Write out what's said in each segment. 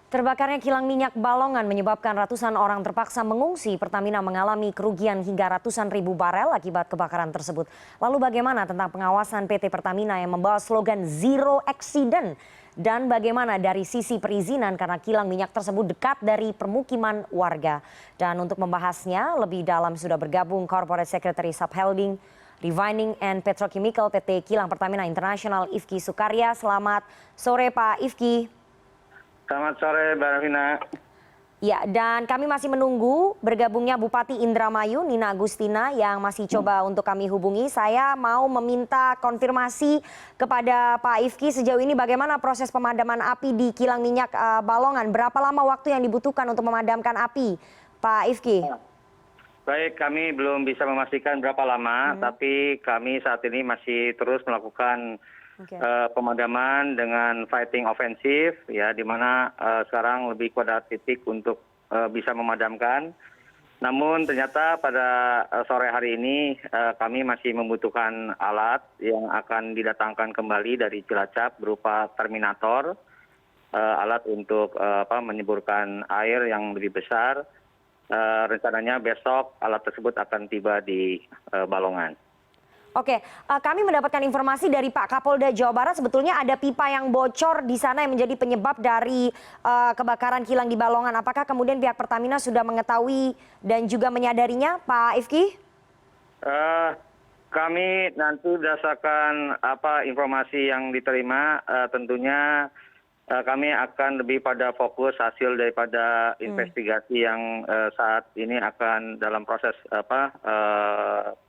Terbakarnya kilang minyak Balongan menyebabkan ratusan orang terpaksa mengungsi. Pertamina mengalami kerugian hingga ratusan ribu barel akibat kebakaran tersebut. Lalu bagaimana tentang pengawasan PT Pertamina yang membawa slogan Zero Accident? Dan bagaimana dari sisi perizinan karena kilang minyak tersebut dekat dari permukiman warga. Dan untuk membahasnya lebih dalam sudah bergabung Corporate Secretary Subholding Refining and Petrochemical PT Kilang Pertamina International Ifki Sukarya. Selamat sore Pak Ifki. Selamat sore, Mbak Rafina. Ya, dan kami masih menunggu bergabungnya Bupati Indramayu, Nina Agustina, yang masih coba untuk kami hubungi. Saya mau meminta konfirmasi kepada Pak Ifki sejauh ini bagaimana proses pemadaman api di kilang minyak Balongan. Berapa lama waktu yang dibutuhkan untuk memadamkan api, Pak Ifki? Baik, kami belum bisa memastikan berapa lama, tapi kami saat ini masih terus melakukan pemadaman dengan fighting ofensif, ya, di mana sekarang lebih pada titik untuk bisa memadamkan. Namun ternyata pada sore hari ini kami masih membutuhkan alat yang akan didatangkan kembali dari Cilacap berupa terminator, alat untuk menyemburkan air yang lebih besar. Rencananya besok alat tersebut akan tiba di Balongan. Oke, kami mendapatkan informasi dari Pak Kapolda Jawa Barat sebetulnya ada pipa yang bocor di sana yang menjadi penyebab dari kebakaran kilang di Balongan. Apakah kemudian pihak Pertamina sudah mengetahui dan juga menyadarinya, Pak Ifki? Kami nanti berdasarkan informasi yang diterima, tentunya kami akan lebih pada fokus hasil daripada investigasi yang saat ini akan dalam proses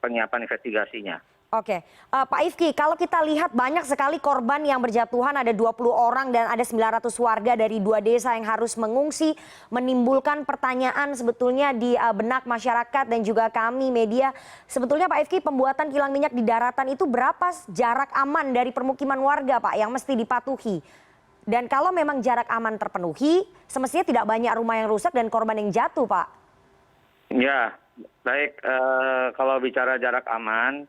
penyiapan investigasinya. Oke, Pak Ifki, kalau kita lihat banyak sekali korban yang berjatuhan, ada 20 orang dan ada 900 warga dari 2 desa yang harus mengungsi, menimbulkan pertanyaan sebetulnya di benak masyarakat dan juga kami media. Sebetulnya Pak Ifki, pembuatan kilang minyak di daratan itu berapa jarak aman dari permukiman warga, Pak, yang mesti dipatuhi? Dan kalau memang jarak aman terpenuhi, semestinya tidak banyak rumah yang rusak dan korban yang jatuh, Pak. Ya, baik, kalau bicara jarak aman,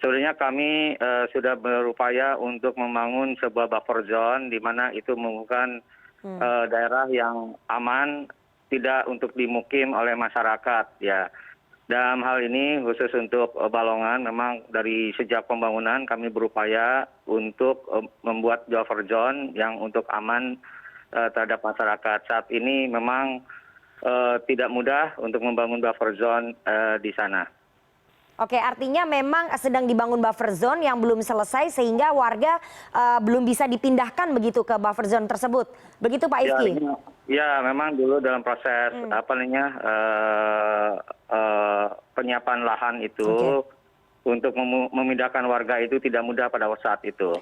sebenarnya kami sudah berupaya untuk membangun sebuah buffer zone di mana itu merupakan daerah yang aman, tidak untuk dimukim oleh masyarakat, ya. Dalam hal ini khusus untuk Balongan, memang dari sejak pembangunan kami berupaya untuk membuat buffer zone yang untuk aman terhadap masyarakat. Saat ini memang tidak mudah untuk membangun buffer zone di sana. Oke, artinya memang sedang dibangun buffer zone yang belum selesai sehingga warga belum bisa dipindahkan begitu ke buffer zone tersebut. Begitu Pak Ifki? Ya, memang dulu dalam proses penyiapan lahan itu untuk memindahkan warga itu tidak mudah pada saat itu.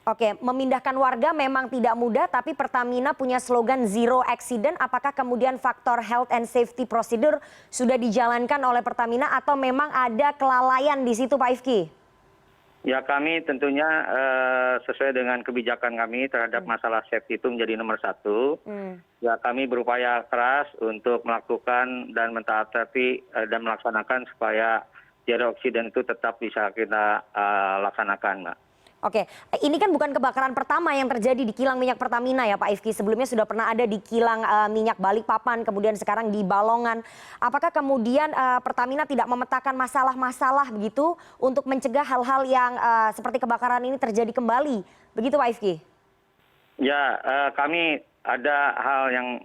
Oke, memindahkan warga memang tidak mudah, tapi Pertamina punya slogan Zero Accident. Apakah kemudian faktor health and safety procedure sudah dijalankan oleh Pertamina atau memang ada kelalaian di situ, Pak Ifki? Ya, kami tentunya sesuai dengan kebijakan kami terhadap masalah safety itu menjadi nomor 1. Ya, kami berupaya keras untuk melakukan dan mentaati dan melaksanakan supaya zero accident itu tetap bisa kita laksanakan, Mbak. Oke, ini kan bukan kebakaran pertama yang terjadi di kilang minyak Pertamina ya Pak Ifki. Sebelumnya sudah pernah ada di kilang minyak Balikpapan, kemudian sekarang di Balongan. Apakah kemudian Pertamina tidak memetakan masalah-masalah begitu untuk mencegah hal-hal yang seperti kebakaran ini terjadi kembali? Begitu Pak Ifki? Ya, kami ada hal yang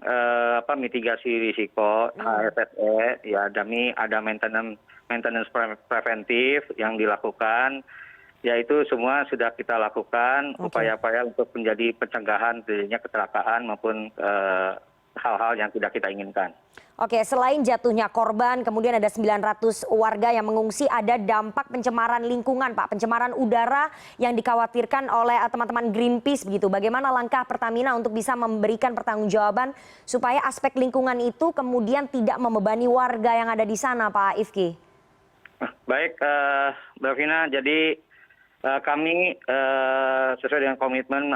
mitigasi risiko, HSSE, ya, kami ada maintenance preventif yang dilakukan. Ya, itu semua sudah kita lakukan, upaya-upaya untuk menjadi pencegahan terjadinya kecelakaan maupun hal-hal yang tidak kita inginkan. Oke, selain jatuhnya korban, kemudian ada 900 warga yang mengungsi, ada dampak pencemaran lingkungan, Pak, pencemaran udara yang dikhawatirkan oleh teman-teman Greenpeace begitu. Bagaimana langkah Pertamina untuk bisa memberikan pertanggungjawaban supaya aspek lingkungan itu kemudian tidak membebani warga yang ada di sana, Pak Ifki? Baik, Mbak Vina, jadi kami sesuai dengan komitmen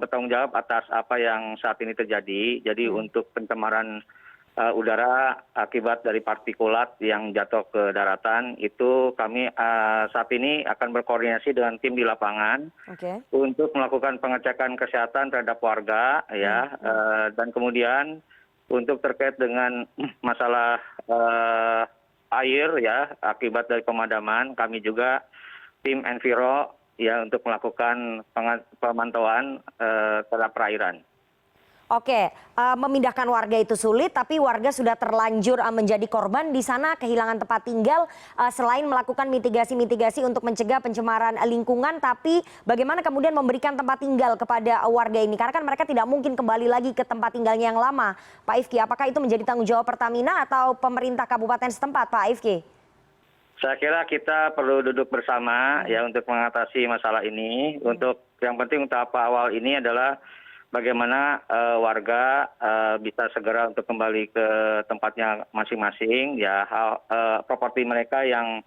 bertanggung jawab atas apa yang saat ini terjadi. Jadi untuk pencemaran udara akibat dari partikulat yang jatuh ke daratan. Itu kami saat ini akan berkoordinasi dengan tim di lapangan untuk melakukan pengecekan kesehatan terhadap warga, ya, dan kemudian untuk terkait dengan masalah air, ya, akibat dari pemadaman, kami juga tim Enviro, ya, untuk melakukan pemantauan terhadap perairan. Oke, memindahkan warga itu sulit, tapi warga sudah terlanjur menjadi korban di sana, kehilangan tempat tinggal. Selain melakukan mitigasi-mitigasi untuk mencegah pencemaran lingkungan, tapi bagaimana kemudian memberikan tempat tinggal kepada warga ini? Karena kan mereka tidak mungkin kembali lagi ke tempat tinggalnya yang lama. Pak Ifki, apakah itu menjadi tanggung jawab Pertamina atau pemerintah kabupaten setempat, Pak Ifki? Saya kira kita perlu duduk bersama, ya, untuk mengatasi masalah ini. Untuk yang penting tahap awal ini adalah bagaimana warga bisa segera untuk kembali ke tempatnya masing-masing, ya, properti mereka yang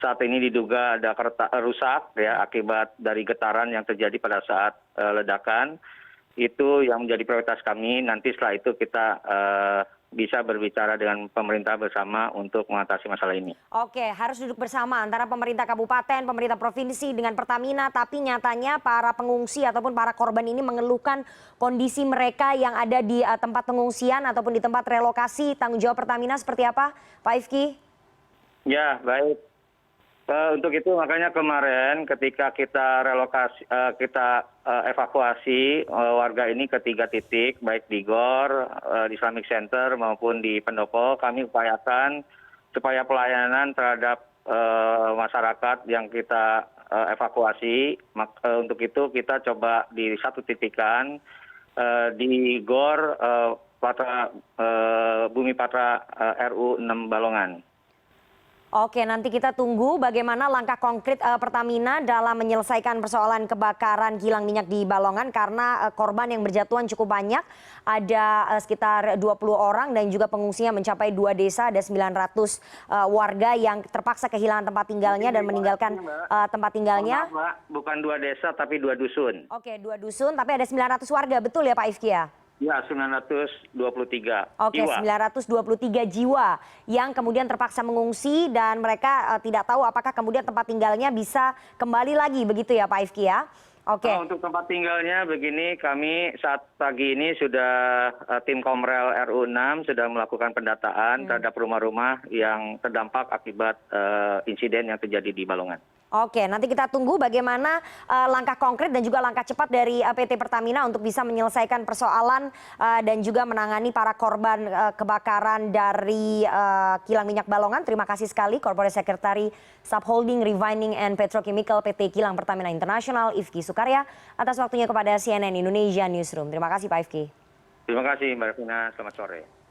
saat ini diduga ada rusak, ya, akibat dari getaran yang terjadi pada saat ledakan. Itu yang menjadi prioritas kami. Nanti setelah itu kita bisa berbicara dengan pemerintah bersama untuk mengatasi masalah ini. Oke, harus duduk bersama antara pemerintah kabupaten, pemerintah provinsi dengan Pertamina, tapi nyatanya para pengungsi ataupun para korban ini mengeluhkan kondisi mereka yang ada di tempat pengungsian ataupun di tempat relokasi. Tanggung jawab Pertamina seperti apa, Pak Ifki? Ya, baik. Untuk itu makanya kemarin ketika kita relokasi, kita evakuasi warga ini ke 3 titik, baik di GOR, di Islamic Center maupun di Pendopo, kami upayakan supaya pelayanan terhadap masyarakat yang kita evakuasi. Untuk itu kita coba di satu titikan di GOR Bumi Patra RU 6 Balongan. Oke, nanti kita tunggu bagaimana langkah konkret Pertamina dalam menyelesaikan persoalan kebakaran kilang minyak di Balongan karena korban yang berjatuhan cukup banyak. Ada sekitar 20 orang dan juga pengungsinya mencapai 2 desa, ada 900 warga yang terpaksa kehilangan tempat tinggalnya dan meninggalkan tempat tinggalnya. Mbak, bukan 2 desa tapi 2 dusun. Oke, 2 dusun tapi ada 900 warga, betul ya Pak Ifki ya? Ya, 923 Oke, jiwa. 923 jiwa yang kemudian terpaksa mengungsi dan mereka tidak tahu apakah kemudian tempat tinggalnya bisa kembali lagi, begitu ya Pak Ifki ya? Oke. Untuk tempat tinggalnya begini, kami saat pagi ini sudah tim Komrel RU 6 sudah melakukan pendataan terhadap rumah-rumah yang terdampak akibat insiden yang terjadi di Balongan. Oke, nanti kita tunggu bagaimana langkah konkret dan juga langkah cepat dari PT Pertamina untuk bisa menyelesaikan persoalan dan juga menangani para korban kebakaran dari kilang minyak Balongan. Terima kasih sekali Corporate Secretary Subholding Refining and Petrochemical PT Kilang Pertamina International, Ifki Sukarya, atas waktunya kepada CNN Indonesia Newsroom. Terima kasih Pak Ifki. Terima kasih Mbak Revina, selamat sore.